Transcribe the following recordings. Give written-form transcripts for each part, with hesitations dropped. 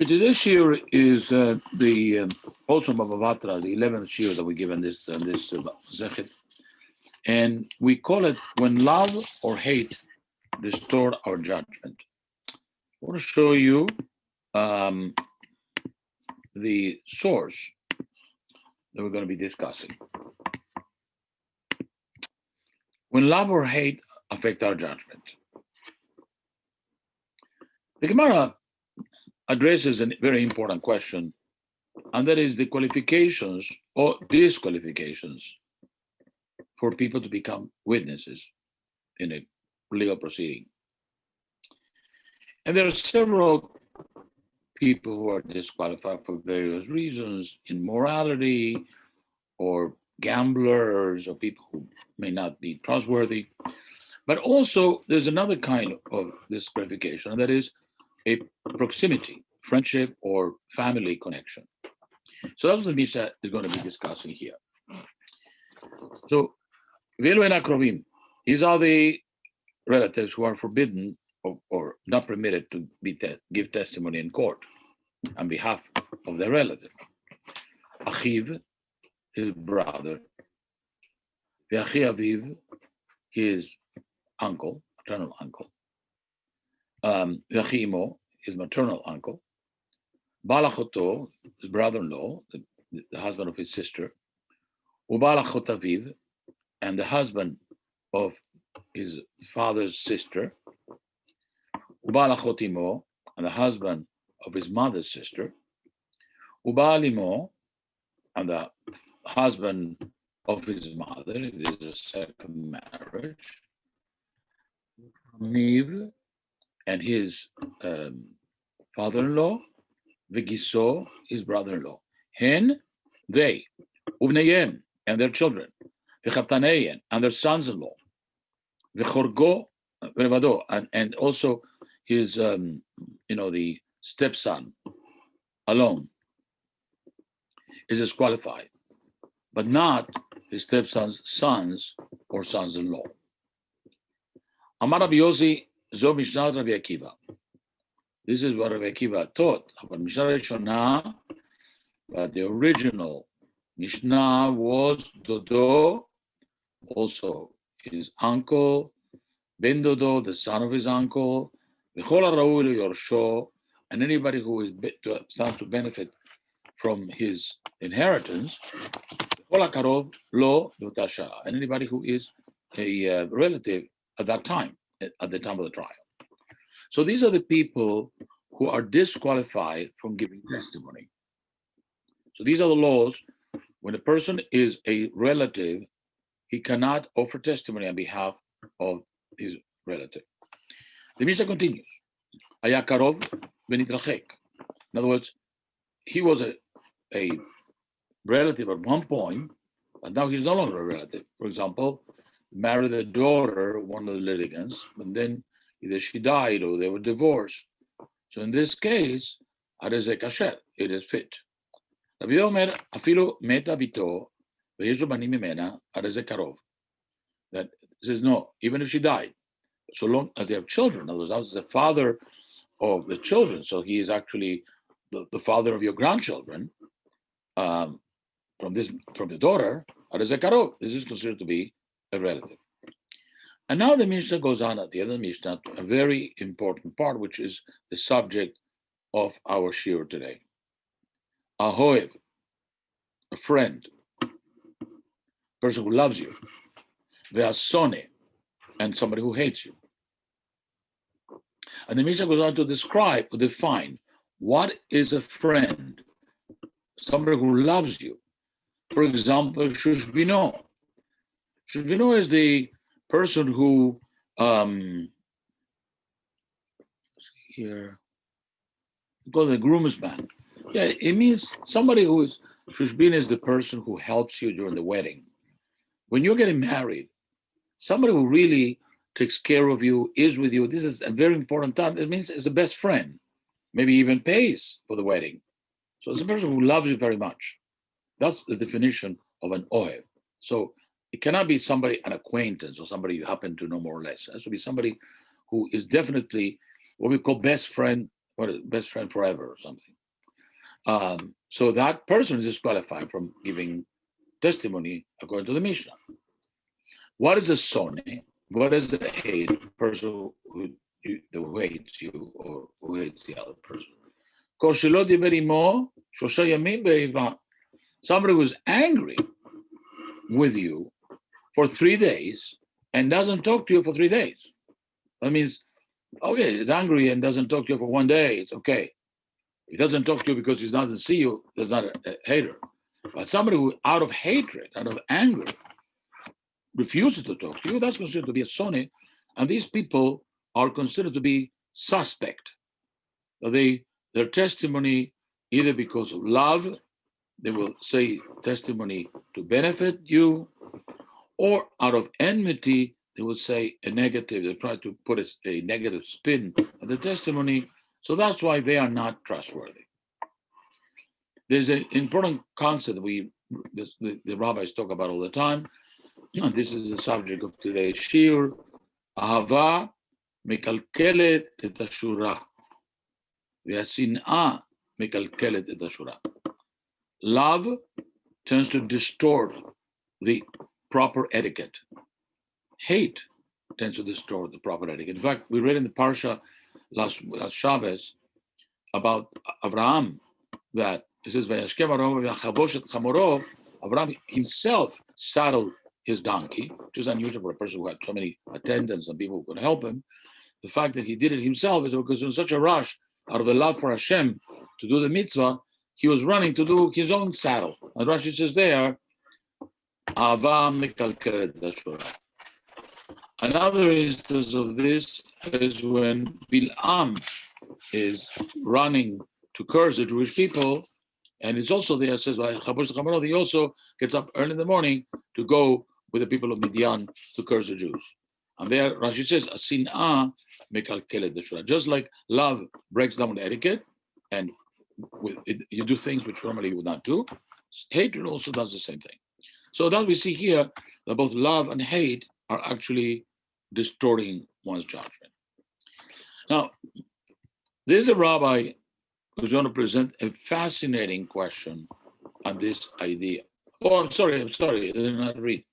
Today's year is the Osam of Avatra, the 11th year that we give in this Zechet. And we call it when love or hate distort our judgment. I want to show you the source that we're going to be discussing. When love or hate affect our judgment. The Gemara addresses a very important question, and that is the qualifications or disqualifications for people to become witnesses in a legal proceeding. And there are several people who are disqualified for various reasons, immorality or gamblers or people who may not be trustworthy. But also there's another kind of disqualification, and that is a proximity, friendship, or family connection. So that's what the Mishnah is going to be discussing here. So, Velu and Akrovim, these are the relatives who are forbidden or not permitted to give testimony in court on behalf of their relative. Achiv, his brother. Ve'achi aviv, his uncle, maternal uncle. Ve'achi imo, his maternal uncle. Balachoto, his brother-in-law, the husband of his sister. Ubalachot aviv, and the husband of his father's sister. Ubalachot imo, and the husband of his mother's sister. Ubal imo, and the husband of his mother. It is a second marriage. Niv, and his father-in-law. Vegiso, his brother-in-law. Hen, they. Ubneyem, and their children. Vechataneyen, and their sons-in-law. Vechorgo, Vevado, and also his, the stepson alone is disqualified, but not his stepson's sons or sons-in-law. Amar Rabbi Yossi, Zo Mishnah Rabbi Akiva. This is what Rabbi Akiva taught. But Mishnah Rishonah, but the original Mishnah was Dodo, also his uncle, Ben Dodo, the son of his uncle, V'chol ha'ra'ui leyorsho, and anybody who stands to benefit from his inheritance, V'chol ha'karov lo v'tasha, and anybody who is a relative at that time, at the time of the trial. So these are the people who are disqualified from giving testimony. So these are the laws. When a person is a relative, he cannot offer testimony on behalf of his relative. The Mishnah continues. Ayakarov benitrachek. In other words, he was a relative at one point, but now he's no longer a relative. For example, married a daughter, one of the litigants, and then either she died or they were divorced. So in this case, it is fit. Rabbi Omer, afilu meta vito, ve'yesh banim mimena, karov. That says no, even if she died, so long as they have children. In other words, that was the father of the children, so he is actually the father of your grandchildren. From the daughter, karov. This is considered to be a relative. And now the Mishnah goes on at the end of the Mishnah to a very important part, which is the subject of our shiur today. Ahoev, a friend, person who loves you. Ve'asone, and somebody who hates you. And the Mishnah goes on to define what is a friend, somebody who loves you. For example, Shushbino. Shushbino is the person who here called the groomsman. Yeah, it means somebody who is Shushbin is the person who helps you during the wedding. When you're getting married, somebody who really takes care of you, is with you. This is a very important time. It means it's the best friend, maybe even pays for the wedding. So it's a person who loves you very much. That's the definition of an ohev. So it cannot be somebody, an acquaintance, or somebody you happen to know more or less. It has to be somebody who is definitely what we call best friend what is best friend forever or something. So that person is disqualified from giving testimony according to the Mishnah. What is a sone? What is a hate? Person who hates you or who hates the other person. Somebody who's angry with you for 3 days and doesn't talk to you for 3 days. That means, okay, he's angry and doesn't talk to you for 1 day, it's okay. He doesn't talk to you because he doesn't see you, that's not a hater. But somebody who, out of hatred, out of anger, refuses to talk to you, that's considered to be a sonne. And these people are considered to be suspect. Their testimony, either because of love, they will say testimony to benefit you, or out of enmity, they will say a negative, they try to put a negative spin on the testimony. So that's why they are not trustworthy. There's an important concept the rabbis talk about all the time. And this is the subject of today's shiur. Ahava mekalkelet et hashura, ve'asin'a mekalkelet et hashura. Love tends to distort the proper etiquette. Hate tends to distort the proper etiquette. In fact, we read in the parsha last Shabbos about Abraham that it says, Abraham himself saddled his donkey, which is unusual for a person who had so many attendants and people who could help him. The fact that he did it himself is because he was in such a rush out of the love for Hashem to do the mitzvah, he was running to do his own saddle. And Rashi says there, another instance of this is when Bil'am is running to curse the Jewish people, and it's also there, it says, he also gets up early in the morning to go with the people of Midian to curse the Jews. And there, Rashi says, Asin'a mekalkelet deshura. Just like love breaks down etiquette, and you do things which normally you would not do, hatred also does the same thing. So that we see here that both love and hate are actually distorting one's judgment. Now, there's a rabbi who's going to present a fascinating question on this idea. Oh, I'm sorry, I did not read.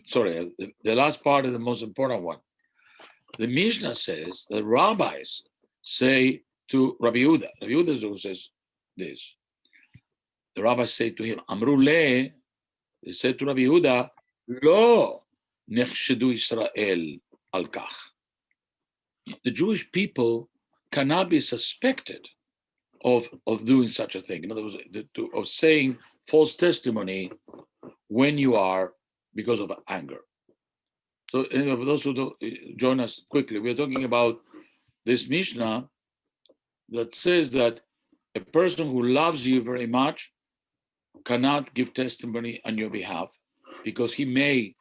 Sorry, the last part is the most important one. The Mishnah says that rabbis say to Rabbi Yehuda, Rabbi Yehuda is who says this. The rabbis say to him, Amru le, they said to Rabbi Yehuda, Lo nechshedu Israel al kach. The Jewish people cannot be suspected of doing such a thing. In other words, of saying false testimony when you are because of anger. So for those who don't join us quickly, we're talking about this Mishnah that says that a person who loves you very much cannot give testimony on your behalf because he may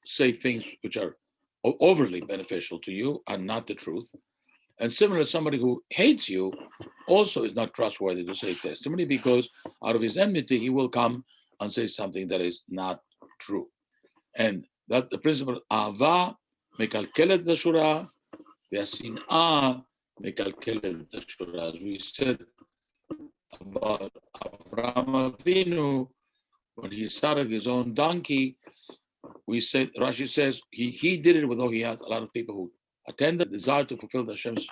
say things which are overly beneficial to you and not the truth. And similar, somebody who hates you also is not trustworthy to say testimony because out of his enmity, he will come and say something that is not true. And that the principle, Ava mekalkelet deshura, ve'asin'a mekalkelet deshura. As we said about Abraham Avinu, when he saddled his own donkey, we said, Rashi says, he did it, although he has a lot of people who attended. The desire to fulfill the Hashem's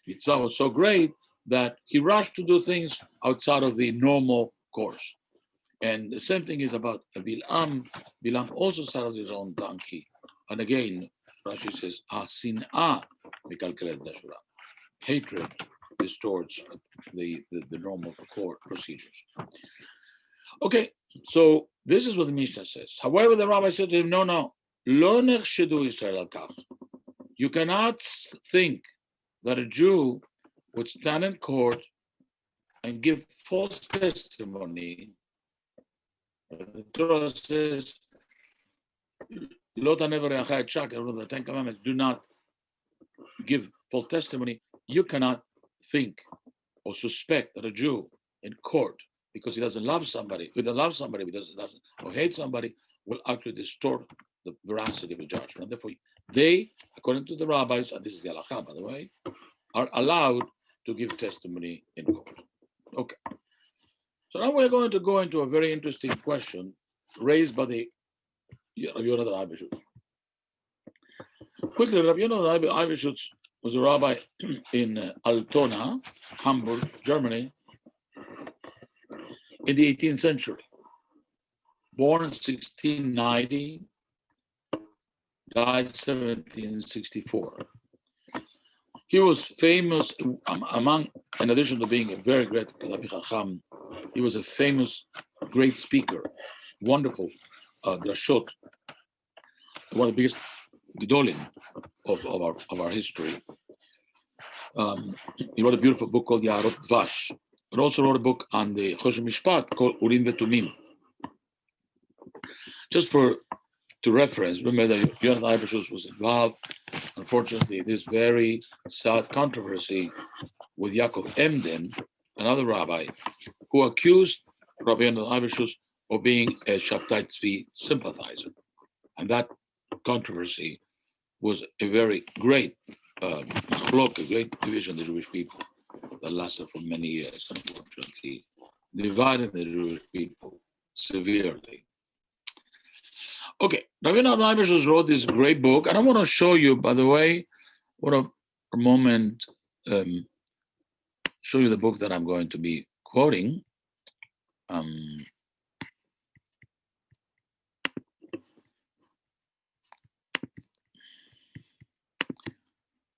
mitzvah was so great that he rushed to do things outside of the normal course. And the same thing is about Bil'am. Bil'am also saddles his own donkey. And again, Rashi says, Asin'a mekalkelet deshura. Hatred distorts the normal court procedures. Okay, so this is what the Mishnah says. However, the rabbi said to him, no, lo nechshedu Israel al kach. You cannot think that a Jew would stand in court and give false testimony. The Torah says, Lo taneh v'reacha et shakar, the Ten Commandments, do not give false testimony. You cannot think or suspect that a Jew in court, because he doesn't love somebody, or hate somebody, will actually distort the veracity of his judgment. And therefore, they, according to the rabbis, and this is the halakha, by the way, are allowed to give testimony in court. Okay. So now we're going to go into a very interesting question raised by the Rabbi Yonatan Eibeshutz. Quickly, Rabbi Yonatan Eibeshutz was a rabbi in Altona, Hamburg, Germany, in the 18th century. Born in 1690, died 1764. He was famous among, in addition to being a very great Rabbi Chacham, he was a famous, great speaker, wonderful drashot, one of the biggest gedolim of our history. He wrote a beautiful book called Yarot Vash, but also wrote a book on the Choshen Mishpat called Urim Vetumim. Just to reference, remember that Yonatan Eibeshutz was involved, unfortunately, this very sad controversy with Yaakov Emden, another rabbi, who accused Rabbi Yonatan Eibeshutz of being a Shabtai Tzvi sympathizer. And that controversy was a very great a great division of the Jewish people that lasted for many years, unfortunately, dividing the Jewish people severely. Okay, Rabbi Yonatan Eibeshutz wrote this great book, and I want to show you, by the way, for a moment, show you the book that I'm going to be quoting.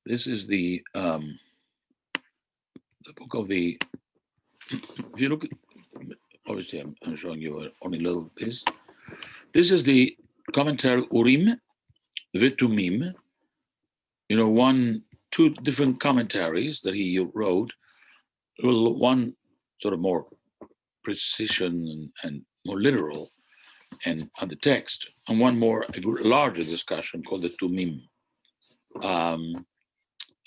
This is the book of the. If you look, obviously, I'm showing you only a little this. This is the commentary Urim Vetumim. You know, two different commentaries that he wrote. One sort of more precision and more literal, and on the text, and one more a larger discussion called the Tumim.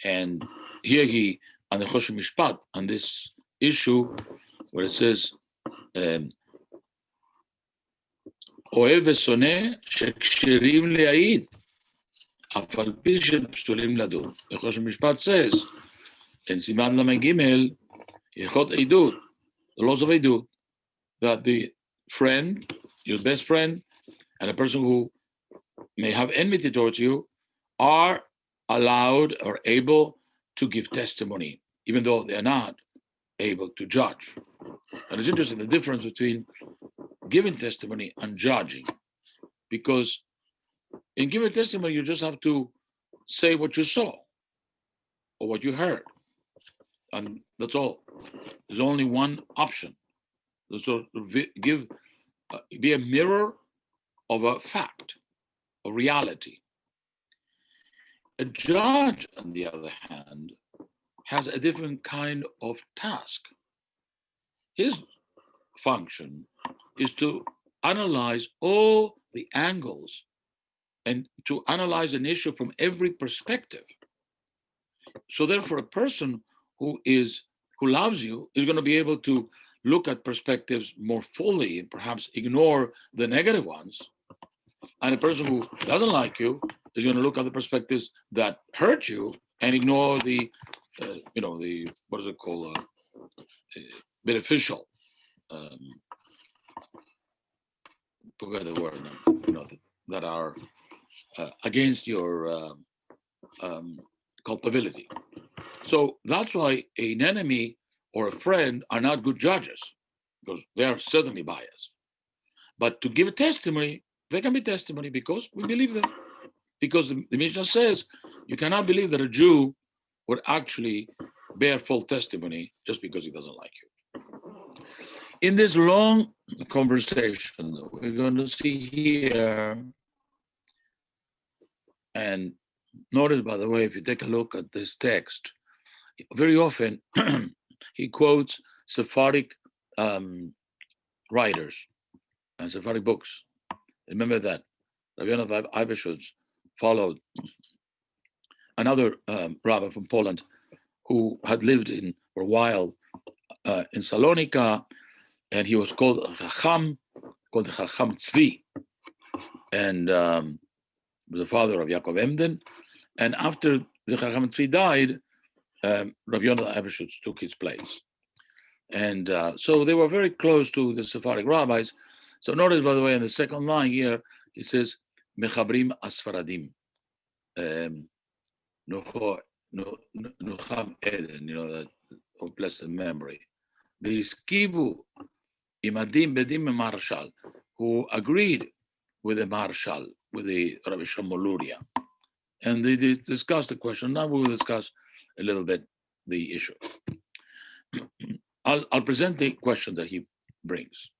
And here he on the Choshen Mishpat on this issue where it says. אוהב ושונא שכשירים להעיד, אף על פי שפסולים לדון. The Choshen Mishpat says, in סימן ל"ג, הלכות עדות, the laws of עדut, that the friend, your best friend, and a person who may have enmity towards you are allowed or able to give testimony, even though they are not able to judge. And it's interesting, the difference between giving testimony and judging, because in giving testimony, you just have to say what you saw or what you heard, and that's all. There's only one option. So be a mirror of a fact, a reality. A judge, on the other hand, has a different kind of task. His function is to analyze all the angles and to analyze an issue from every perspective. So therefore, a person who loves you is going to be able to look at perspectives more fully and perhaps ignore the negative ones. And a person who doesn't like you is going to look at the perspectives that hurt you and ignore the, what is it called, beneficial. Forget the word, that are against your culpability. So that's why an enemy or a friend are not good judges, because they are certainly biased. But to give a testimony, they can be testimony because we believe them. Because the Mishnah says you cannot believe that a Jew would actually bear full testimony just because he doesn't like you. In this long conversation that we're going to see here, and notice, by the way, if you take a look at this text, very often he quotes Sephardic writers and Sephardic books. Remember that Rabbi Yonatan Eibeshutz followed another rabbi from Poland who had lived for a while in Salonika, and he was called the Chacham Tzvi. And the father of Yaakov Emden. And after the Chacham Tzvi died, Rabbi Yonah Abershutz took his place. And so they were very close to the Sephardic rabbis. So notice, by the way, in the second line here, it says, Mechabrim Asfaradim. Nucham Eden, that of blessed memory. The Skibu Imadim Bedim Marshal, who agreed with the Marshal, with the Rabbi Shlomo Luria. And they discussed the question. Now we will discuss a little bit the issue. I'll present the question that he brings.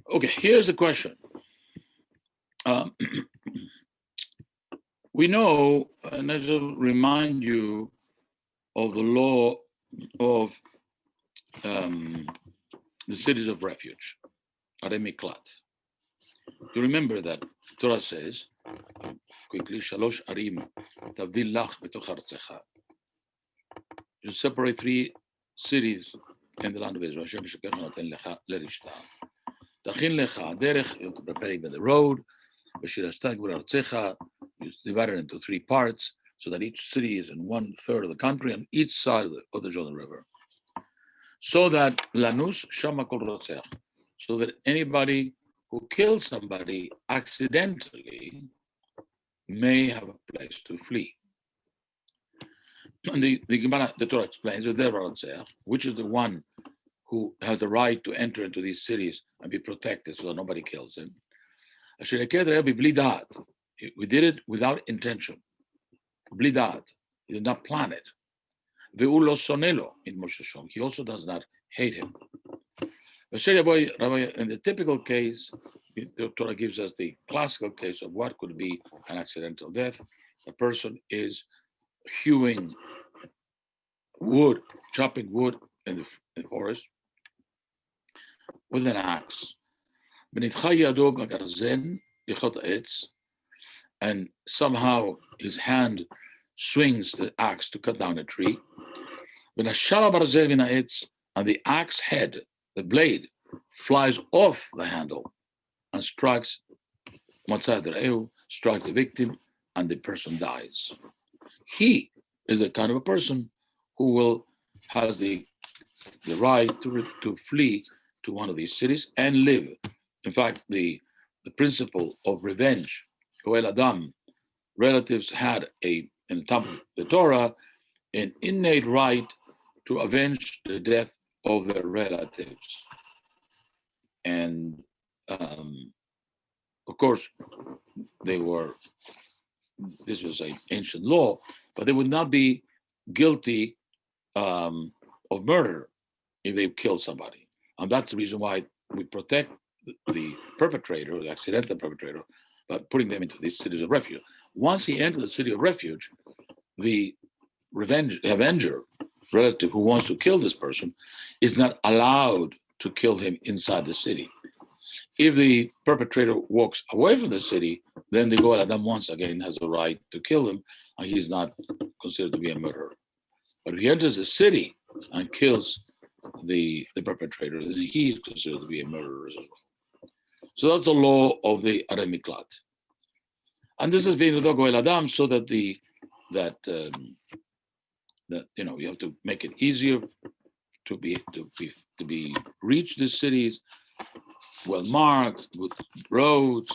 Okay, here's the question. We know, and I just remind you of the law of the cities of refuge, Arei Miklat. You remember that Torah says, quickly, Shalosh Arim, Tavdil Lach Betoch Artzecha. You separate 3 cities in the land of Israel. Hashem Shekech Noten Lecha Lerishta. Tachin Lecha Derech, you have to prepare even the road. Beshirashta Gvur Artzecha, you divide it into 3 parts, so that each city is in 1/3 of the country on each side of the Jordan River. So that Lanus Shama Kol Rotzeach, so that anybody who kills somebody accidentally may have a place to flee. And the Gemara, the Torah explains, which is the one who has the right to enter into these cities and be protected so that nobody kills him. We did it without intention. Blidat. He did not plan it. He also does not hate him. In the typical case, the Torah gives us the classical case of what could be an accidental death. A person is hewing wood, chopping wood in the forest with an axe. And somehow his hand swings the axe to cut down a tree. And the axe head, the blade, flies off the handle and strikes the victim, and the person dies. He is the kind of a person who has the right to flee to one of these cities and live. In fact, the principle of revenge, Goel Adam, relatives had in the Torah an innate right to avenge the death of their relatives. And of course, this was an ancient law, but they would not be guilty of murder if they killed somebody. And that's the reason why we protect the perpetrator, the accidental perpetrator, by putting them into these cities of refuge. Once he enters the city of refuge, the avenger, relative who wants to kill this person, is not allowed to kill him inside the city. If the perpetrator walks away from the city, then the Goel Adam once again has a right to kill him, and he's not considered to be a murderer. But if he enters the city and kills the perpetrator, then he is considered to be a murderer as well. So that's the law of the Arei Miklat. And this is being with Goel Adam so that you have to make it easier to reach the cities, well marked with roads,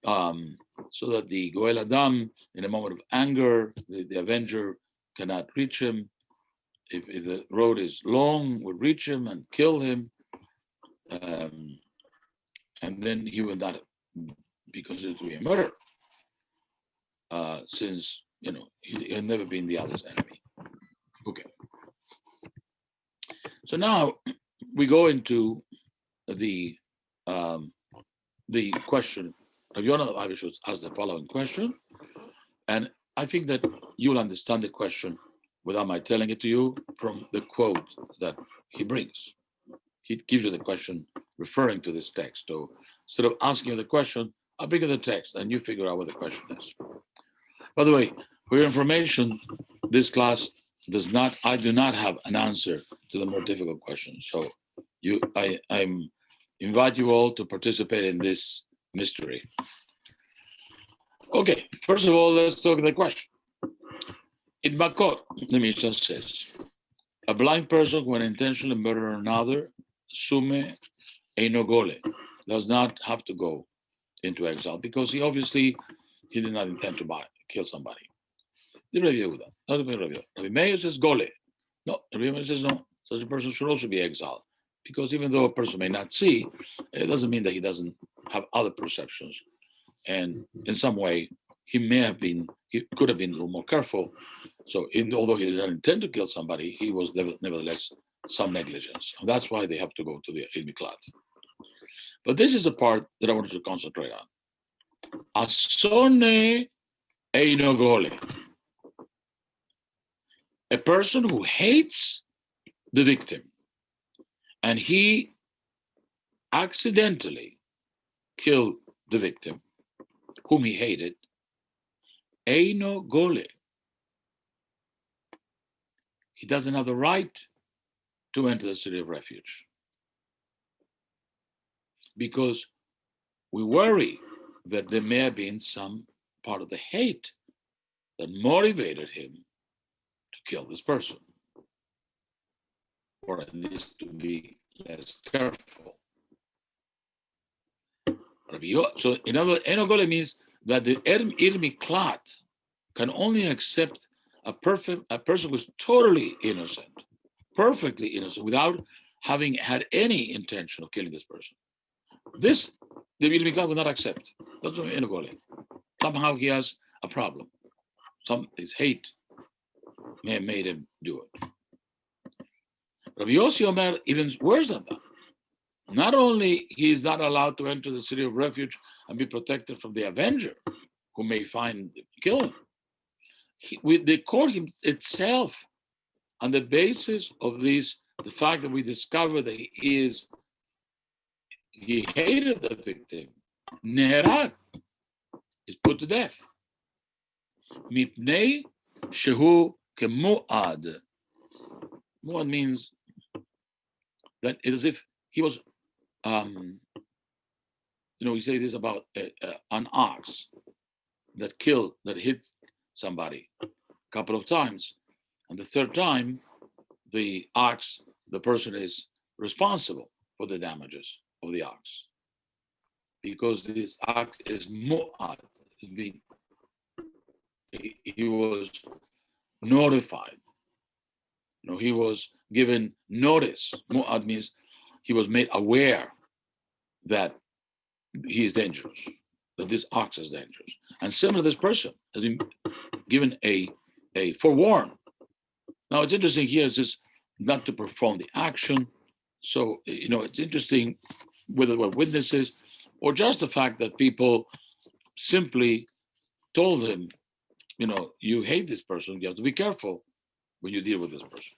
so that the Goel Adam, in a moment of anger, the avenger cannot reach him. If the road is long, would reach him and kill him, and then he will not be considered to be a murderer, since he had never been the other's enemy. Okay. So now we go into the question. Rabbi Yonah Abershutz asked the following question, and I think that you'll understand the question without my telling it to you from the quote that he brings. He gives you the question referring to this text. So instead of asking you the question, I'll bring you the text and you figure out what the question is. By the way, for your information, this class does not, I do not have an answer to the more difficult questions. So I invite you all to participate in this mystery. Okay, first of all, let's look at the question. In Makot, the Mishnah says, a blind person who intentionally murder another, sume einogole, does not have to go into exile because he did not intend to kill somebody. The Rabbi Yehuda, not the Rabbi Yehuda. Rabbi Meir says gole. No, Rabbi Meir says no. Such a person should also be exiled because even though a person may not see, it doesn't mean that he doesn't have other perceptions. And in some way, he could have been a little more careful. So although he did not intend to kill somebody, he was nevertheless some negligence. And that's why they have to go to the Miklat. But this is the part that I wanted to concentrate on. Asone einogole. A person who hates the victim and he accidentally killed the victim whom he hated, einogole. He doesn't have the right to enter the city of refuge because we worry that there may have been some part of the hate that motivated him to kill this person, or at least to be less careful. So in other words, enogole means that the Miklat can only accept a person who's totally innocent, perfectly innocent, without having had any intention of killing this person. This, the Miklat will not accept. That's what enogole. Somehow he has a problem. His hate may have made him do it. Rabbi Yossi Omer even worse than that. Not only he is not allowed to enter the city of refuge and be protected from the avenger who may kill him. The court itself, on the basis of the fact that we discover that he hated the victim, Neherag, is put to death. Mipnei shehu kemu'ad. Mu'ad means that it's as if he was, we say this about an ox that hit somebody a couple of times. And the third time, the person is responsible for the damages of the ox. Because this ox is mu'ad. He was notified. He was given notice. Mu'ad means he was made aware that he is dangerous, that this ox is dangerous. And similar, this person has been given a forewarn. Now, it's interesting here is just not to perform the action. So, it's interesting whether we're witnesses or just the fact that people simply told him, you hate this person, you have to be careful when you deal with this person.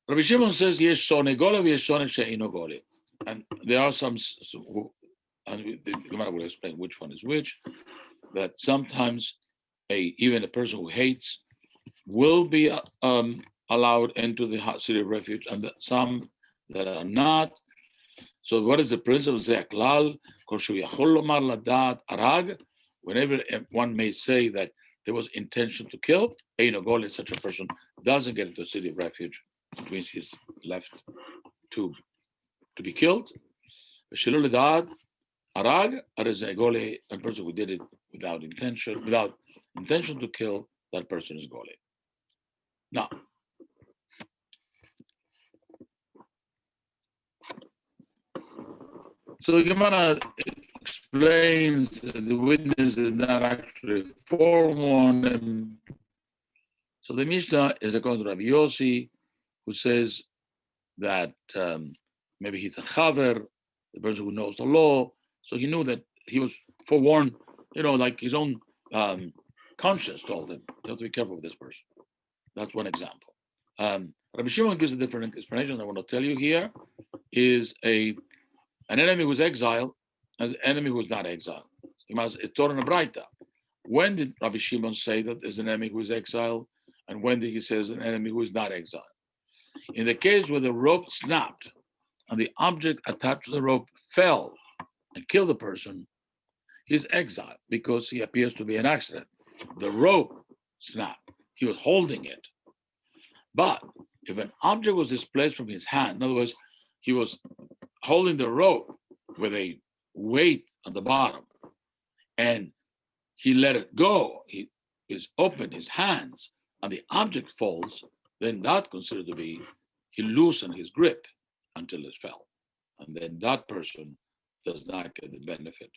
Rabbi Shimon says, yesh sonegole v'yesh sone she'einogole. And there are some, and the Gemara will explain which one is which, that sometimes even a person who hates will be allowed into the city of refuge, and some that are not. So what is the principle? Whenever one may say that there was intention to kill, einogole, such a person doesn't get into the city of refuge, which means he's left to be killed. Arag, a person who did it without intention to kill, that person is gole. Now, so the Gemara explains that the witness did not actually forewarn him. So the Mishnah is according to Rabbi Yossi, who says that maybe he's a chaver, the person who knows the law, so he knew that he was forewarned, like his own conscience told him, you have to be careful with this person. That's one example. Rabbi Shimon gives a different explanation. I want to tell you here is an enemy who was exiled as an enemy who was not exiled. It's taught in a Braita When did Rabbi Shimon say that there's an enemy who is exiled? And when did he say there's an enemy who is not exiled? In the case where the rope snapped and the object attached to the rope fell and killed the person, he's exiled because he appears to be an accident. The rope snapped. He was holding it. But if an object was displaced from his hand, in other words, he was holding the rope with a weight at the bottom, and he let it go, he is open his hands, and the object falls, then that considered to be, he loosened his grip until it fell. And then that person does not get the benefit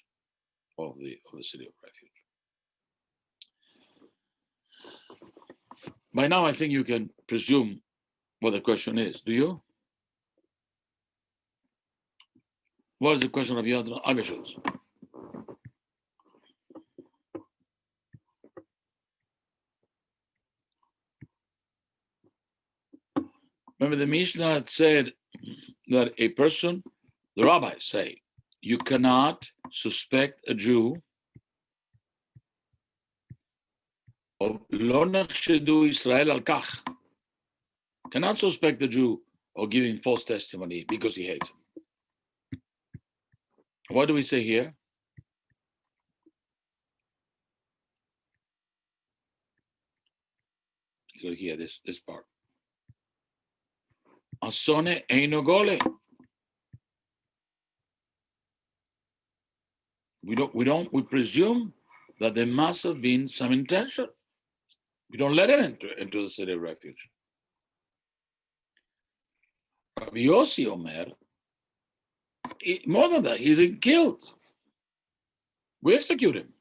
of the city of refuge. By now, I think you can presume what the question is. Do you? What is the question of Yadra Abishus? Remember, the Mishnah had said that a person, the rabbis say, you cannot suspect a Jew of lo nechshedu Israel al kach. Cannot suspect the Jew of giving false testimony because he hates him. What do we say here? Here, this part. Asone eino gole. We presume that there must have been some intention. We don't let him into the city of refuge. Rabbi Yossi Omer, more than that, he's killed. We execute him.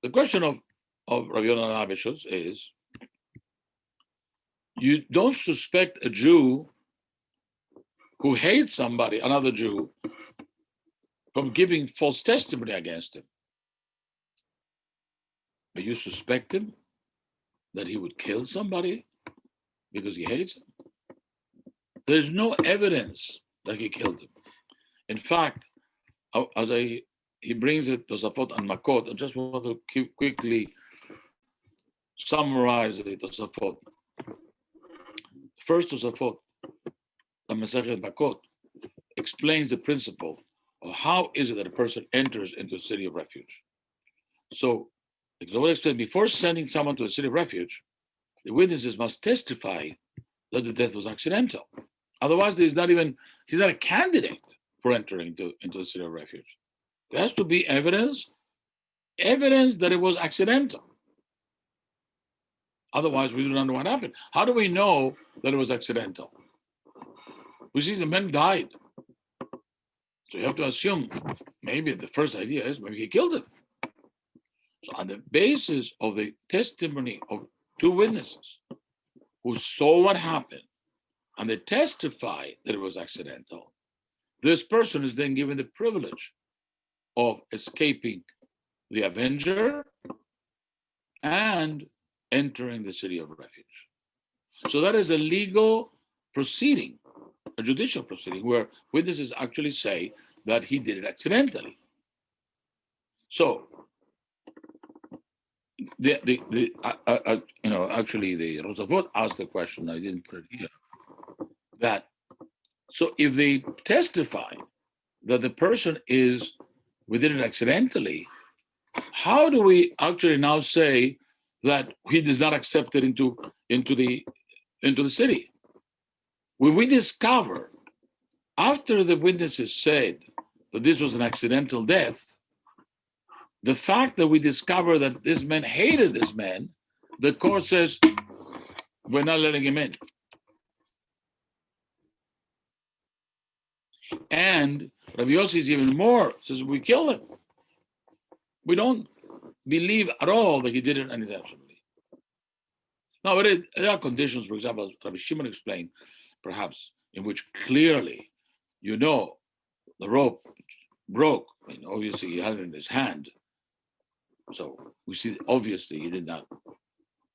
The question of Rabbi Yonanan Abishus is, you don't suspect a Jew who hates somebody, another Jew, from giving false testimony against him. But you suspect him that he would kill somebody because he hates him. There's no evidence that he killed him. In fact, as he brings it to Tosafot and Makot, I just want to quickly summarize the Tosafot. First Tosafot, the Masechet Makot, explains the principle of how is it that a person enters into a city of refuge. So, as I explained, before sending someone to a city of refuge, the witnesses must testify that the death was accidental. Otherwise, he's not a candidate for entering into the city of refuge. There has to be evidence that it was accidental. Otherwise, we don't know what happened. How do we know that it was accidental? We see the man died. So you have to assume maybe the first idea is maybe he killed him. So on the basis of the testimony of two witnesses who saw what happened and they testify that it was accidental, this person is then given the privilege of escaping the avenger and entering the city of refuge. So that is a legal proceeding, a judicial proceeding, where witnesses actually say that he did it accidentally. So, actually, the Rosavot asked the question, I didn't put it here, that, so if they testify that the person we did it accidentally, how do we actually now say that he does not accept it into the city? When we discover, after the witnesses said that this was an accidental death, the fact that we discover that this man hated this man, the court says, we're not letting him in. And Rabbi Yossi is even more, says we kill him. We don't believe at all that he did it unintentionally. Now, there are conditions, for example, as Rabbi Shimon explained, perhaps, in which clearly, the rope broke. I mean, obviously, he had it in his hand. So we see, obviously, he did not.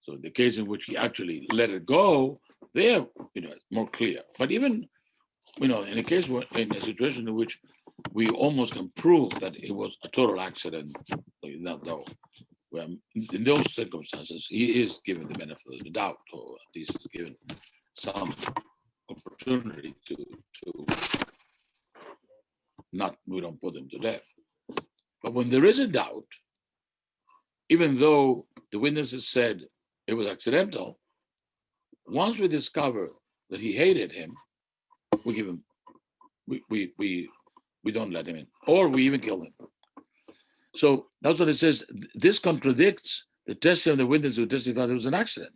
So the case in which he actually let it go, there, more clear. But even, in a case in a situation in which we almost can prove that it was a total accident, not though. In those circumstances, he is given the benefit of the doubt, or at least is given some opportunity to not, we don't put him to death. But when there is a doubt, even though the witnesses said it was accidental, once we discover that he hated him, we give him, we don't let him in, or we even kill him. So that's what it says. This contradicts the testimony of the witness who testified it was an accident.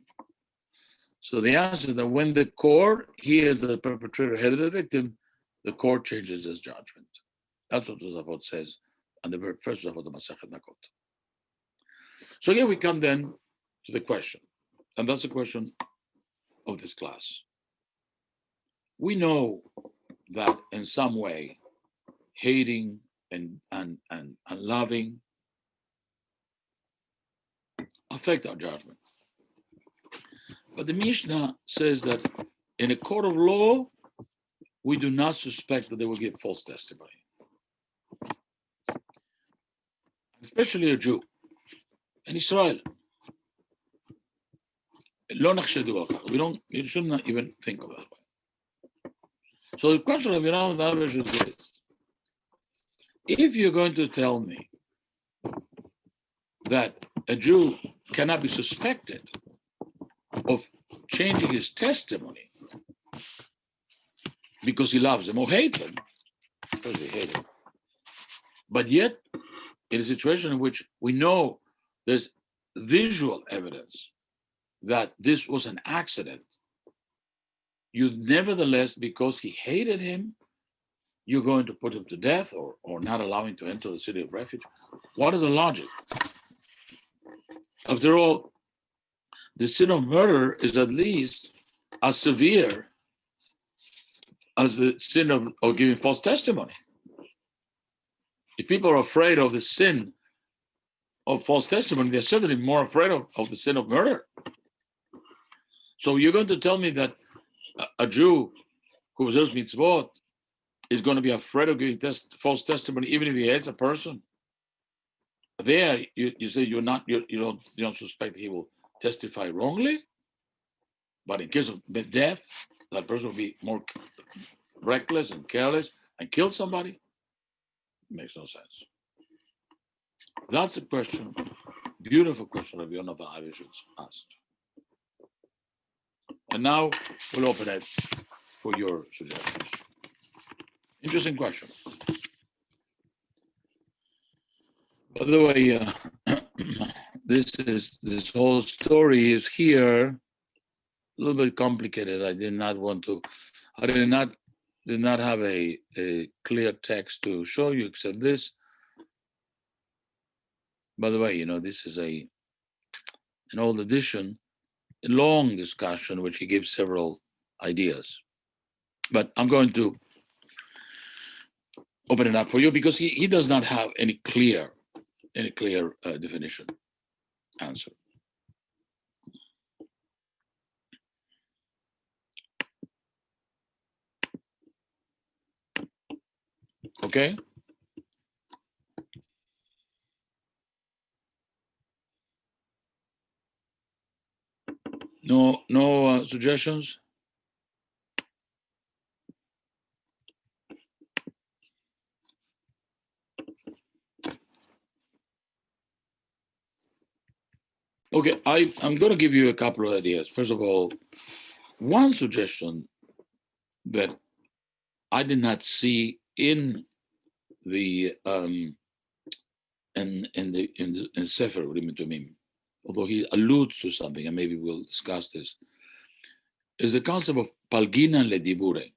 So the answer is that when the court hears the perpetrator hated the victim, the court changes its judgment. That's what the Zavot says, and the very first Zavot of Masechet Nakot. So here we come then to the question, and that's the question of this class. We know that in some way, hating and loving affect our judgment. But the Mishnah says that in a court of law, we do not suspect that they will give false testimony. Especially a Jew, an Israel. We should not even think of that. So the question of Yonah is this: if you're going to tell me that a Jew cannot be suspected of changing his testimony because he loves him or hates him, because he hates him, but yet in a situation in which we know there's visual evidence that this was an accident, you nevertheless, because he hated him, you're going to put him to death or not allow him to enter the city of refuge. What is the logic? After all, the sin of murder is at least as severe as the sin of giving false testimony. If people are afraid of the sin of false testimony, they're certainly more afraid of the sin of murder. So you're going to tell me that a Jew who observes mitzvot is going to be afraid of giving false testimony, even if he hates a person? There, you say you don't suspect he will testify wrongly, but in case of death, that person will be more reckless and careless and kill somebody. It makes no sense. That's a question, beautiful question of Yonah asked. And now we'll open it for your suggestions. Interesting question. By the way, this whole story is here a little bit complicated. I did not have a clear text to show you except this. By the way, this is an old edition, a long discussion which he gives several ideas. But I'm going to open it up for you because he does not have any clear definition answer. Okay. No suggestions? Okay, I'm going to give you a couple of ideas. First of all, one suggestion that I did not see in the in Sefer Urim Tumim, although he alludes to something, and maybe we'll discuss this, is the concept of palgina ledibure,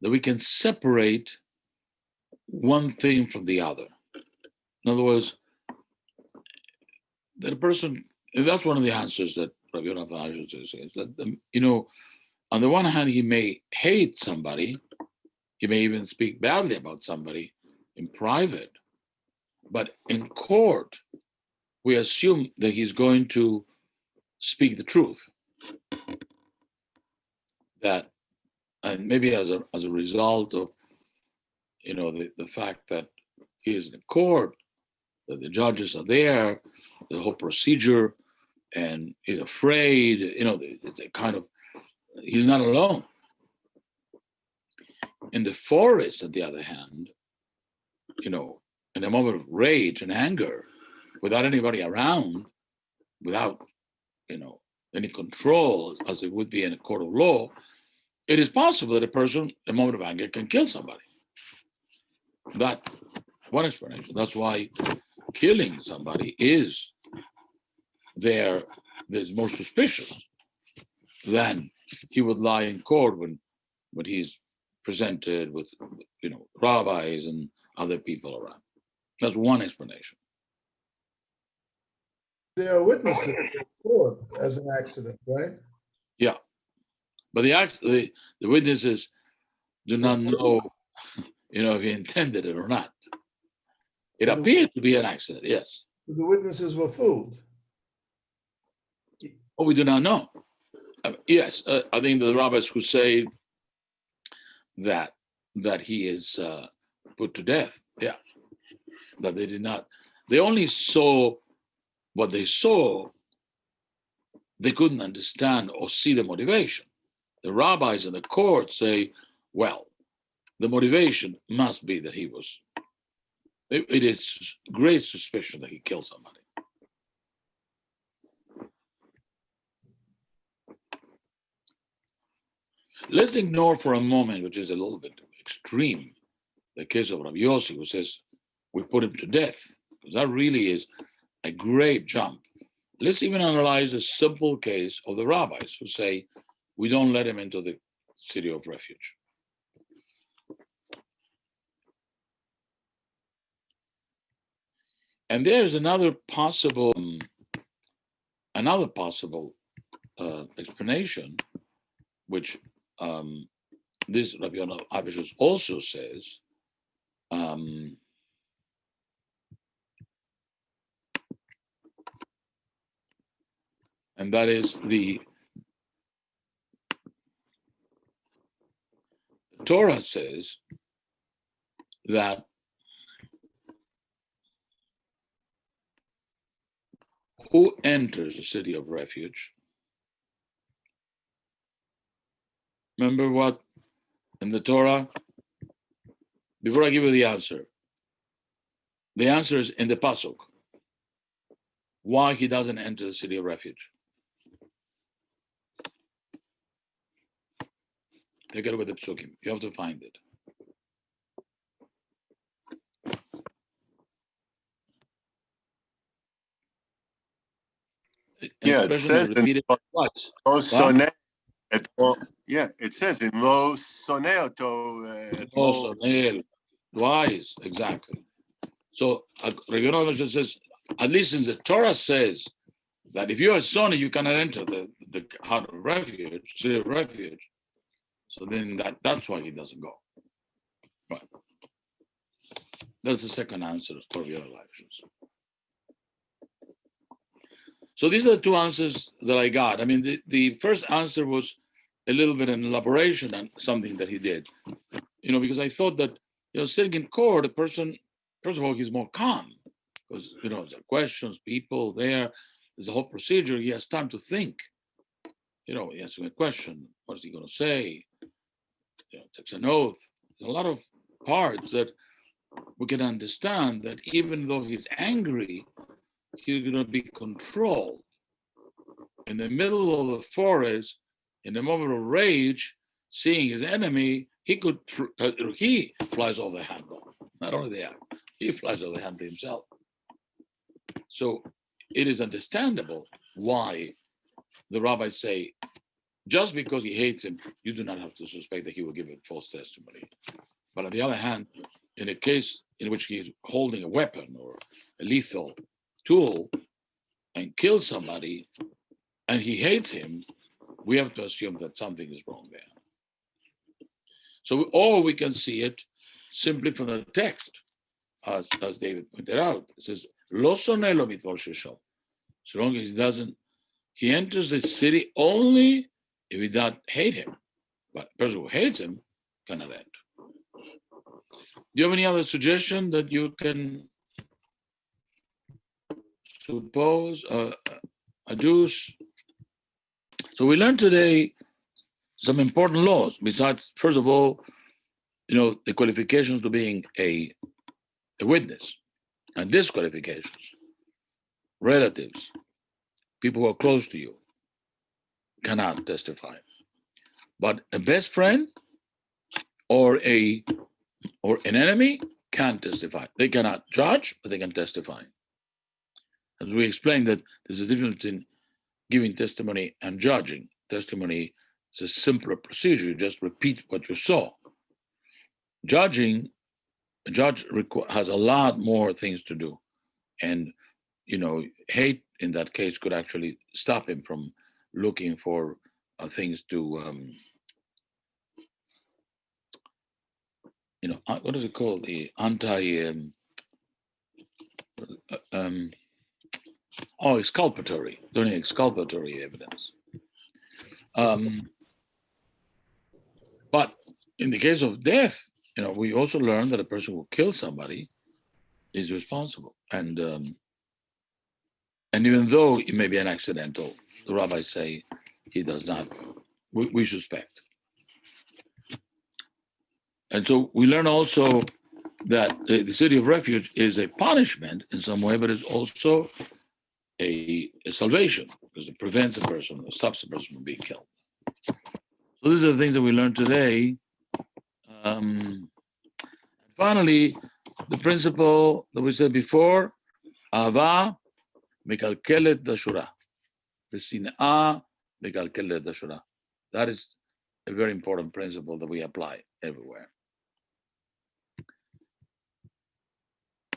that we can separate one thing from the other. In other words, that a person, and that's one of the answers that Rabbi Yonah says, is that, on the one hand, he may hate somebody, he may even speak badly about somebody in private, but in court, we assume that he's going to speak the truth. That, and maybe as a result of the fact that he is in court, that the judges are there, the whole procedure, and he's afraid, the kind of, he's not alone. In the forest, on the other hand, in a moment of rage and anger, without anybody around, without, any control, as it would be in a court of law, it is possible that a person, in a moment of anger, can kill somebody. That's one explanation. That's why killing somebody is there's more suspicious than he would lie in court when he's presented with, rabbis and other people around. That's one explanation. There are witnesses in court as an accident, right? Yeah, but the witnesses do not know, if he intended it or not. It appeared to be an accident, yes. The witnesses were fooled. Oh, we do not know. Yes, I think the rabbis who say that he is put to death, yeah, that they did not. They only saw what they saw. They couldn't understand or see the motivation. The rabbis in the court say, well, the motivation must be that he was. It is great suspicion that he killed somebody. Let's ignore for a moment, which is a little bit extreme, the case of Rabbi Yossi, who says we put him to death, because that really is a great jump. Let's even analyze a simple case of the rabbis who say we don't let him into the city of refuge. And there's another possible explanation, which this Rabbi Yonah Abishus also says, and that is the Torah says that who enters the city of refuge? Remember what in the Torah? Before I give you the answer is in the Pasuk. Why he doesn't enter the city of refuge? Take it with the Psukim. You have to find it. Yeah, it says in Lo Soneh et Lo. Yeah, it says in Lo Soneh Oto et Lo. Twice, exactly. So Rabbi just says, at least since the Torah says that if you're a Soneh, you cannot enter the heart of refuge, city of refuge. So then that's why he doesn't go. Right. That's the second answer for your elections. So these are the two answers that I got. I mean, the first answer was a little bit an elaboration on something that he did, because I thought that, sitting in court, a person, first of all, he's more calm because, there are questions, people there, there's a whole procedure. He has time to think. He asks him a question. What is he going to say? Takes an oath. There's a lot of parts that we can understand that even though he's angry, he's going to be controlled. In the middle of the forest, in a moment of rage, seeing his enemy, he flies off the handle. Not only that, he flies off the handle himself. So it is understandable why the rabbis say, just because he hates him, you do not have to suspect that he will give a false testimony. But on the other hand, in a case in which he is holding a weapon or a lethal tool and kills somebody, and he hates him, we have to assume that something is wrong there. So, we can see it simply from the text, as David pointed out. It says, Lo soneh lo mitvor shesho. So long as he enters the city only if he does hate him. But a person who hates him cannot enter. you have any other suggestion that you can suppose, adduce? So we learned today some important laws. Besides, first of all, the qualifications to being a witness, and disqualifications, relatives, people who are close to you cannot testify. But a best friend or an enemy can testify. They cannot judge, but they can testify. As we explained, that there's a difference between giving testimony and judging. Testimony is a simpler procedure. You just repeat what you saw. Judging, a judge has a lot more things to do. And, hate in that case could actually stop him from looking for things to, what is it called? The exculpatory, doing exculpatory evidence. But in the case of death, we also learn that a person who kills somebody is responsible. And even though it may be an accidental, the rabbis say he does not, we suspect. And so we learn also that the city of refuge is a punishment in some way, but it's also a salvation, because it prevents a person, or stops a person from being killed. So these are the things that we learned today. Finally, the principle that we said before, Ahava mekalkelet dashura, v'sin'a mekalkelet dashura. That is a very important principle that we apply everywhere.